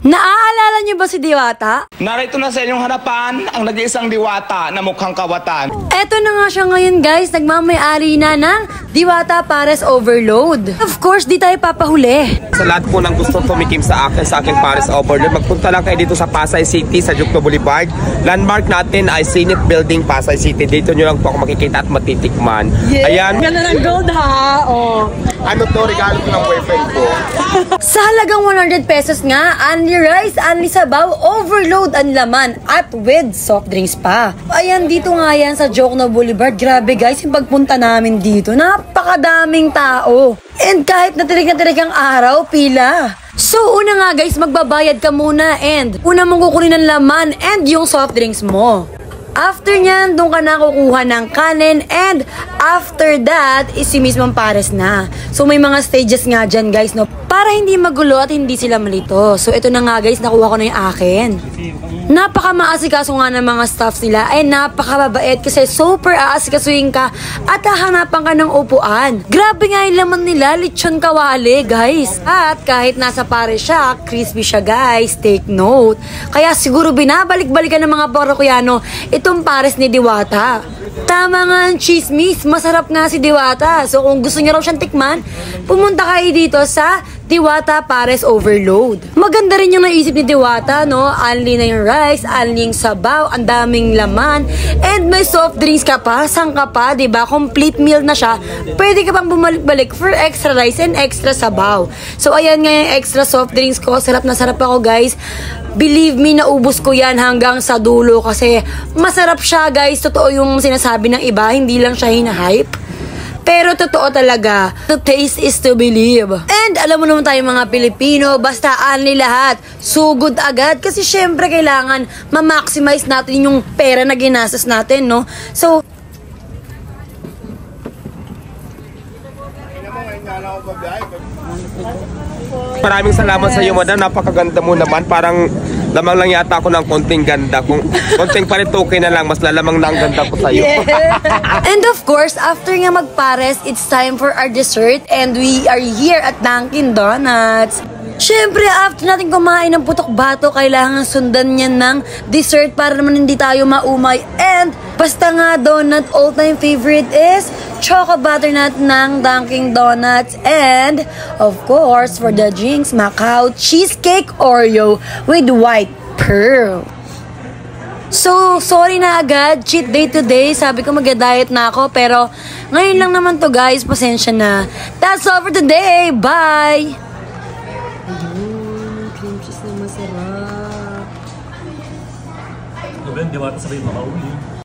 Naaalala niyo ba si Diwata? Narito na sa inyong harapan ang nag-iisang diwata na mukhang kawatan. Eto na nga siya ngayon guys, nagmamayari na ng Diwata Pares Overload. Of course, di tayo papahuli. Sa lahat po ng gusto tumikim sa aking Pares Overload, magpunta lang kayo dito sa Pasay City, sa Jukno Boulevard. Landmark natin ay Zenith Building, Pasay City. Dito nyo lang po ako makikita at matitikman. Yeah. Ayan. Ganda ng gold ha. Oh. Ano to, regalo ko ng boyfriend ko. Sa halagang 100 pesos nga, only rice, only sabaw, overload ang laman at with soft drinks pa. Ayan, dito nga yan sa Jokno Boulevard. Grabe guys, yung pagpunta namin dito, napakadaming tao. And kahit natirig ang araw, pila. So, una nga guys, magbabayad ka muna and una mong kukunin ng laman and yung soft drinks mo. After nyan, doon ka na kukuha ng kanin and after that, is si mismong Pares na. So, may mga stages nga dyan guys, no? Para hindi magulo at hindi sila malito. So, ito na nga guys, nakuha ko na yung akin. Napaka-maasikaso nga ng mga staffs nila ay napakababait kasi super aasikasuhin ka at hahanapan ka ng upuan. Grabe nga yung laman nila, lechon kawali guys. At kahit nasa Pares siya, crispy siya guys, take note. Kaya siguro binabalik-balikan ng mga Parokuyano itong Pares ni Diwata. Tama nga ang chismis, masarap nga si Diwata. So kung gusto niyo raw siyang tikman, pumunta kayo dito sa Diwata Pares Overload. Maganda rin yung naisip ni Diwata, no? Only na yung rice, only yung sabaw, ang daming laman, and may soft drinks ka pa, sang ka pa, diba? Complete meal na siya. Pwede ka pang bumalik-balik for extra rice and extra sabaw. So ayan nga yung extra soft drinks ko. Sarap na sarap ako guys. Believe me, naubos ko yan hanggang sa dulo kasi masarap siya guys. Totoo yung sinasabi ng iba, hindi lang siya hinahype. Pero totoo talaga, the taste is to believe. And alam mo naman tayo mga Pilipino, basta only lahat, sugod agad. Kasi syempre kailangan ma-maximize natin yung pera na ginastos natin, no? So, Maraming salamat sa iyo, madam. Napakaganda mo naman. Parang lamang lang yata ako ng konting ganda. Kung konting paritukin na lang, mas lalamang na ang ganda ko sa iyo. Yeah. And of course, after nga magpares, it's time for our dessert. And we are here at Dunkin' Donuts. Siyempre, after natin kumain ng putok bato, kailangan sundan niyan ng dessert para naman hindi tayo maumay. And basta nga donut, all-time favorite is Choco Butternut ng Dunkin' Donuts. And of course, for the drinks, Macau Cheesecake Oreo with white pearl. So, sorry na agad, cheat day today. Sabi ko mag-diet na ako, pero ngayon lang naman to guys, pasensya na. That's all for today, bye! Ayun, cream cheese na masarap. Diba yung Diwata sabay makauwi?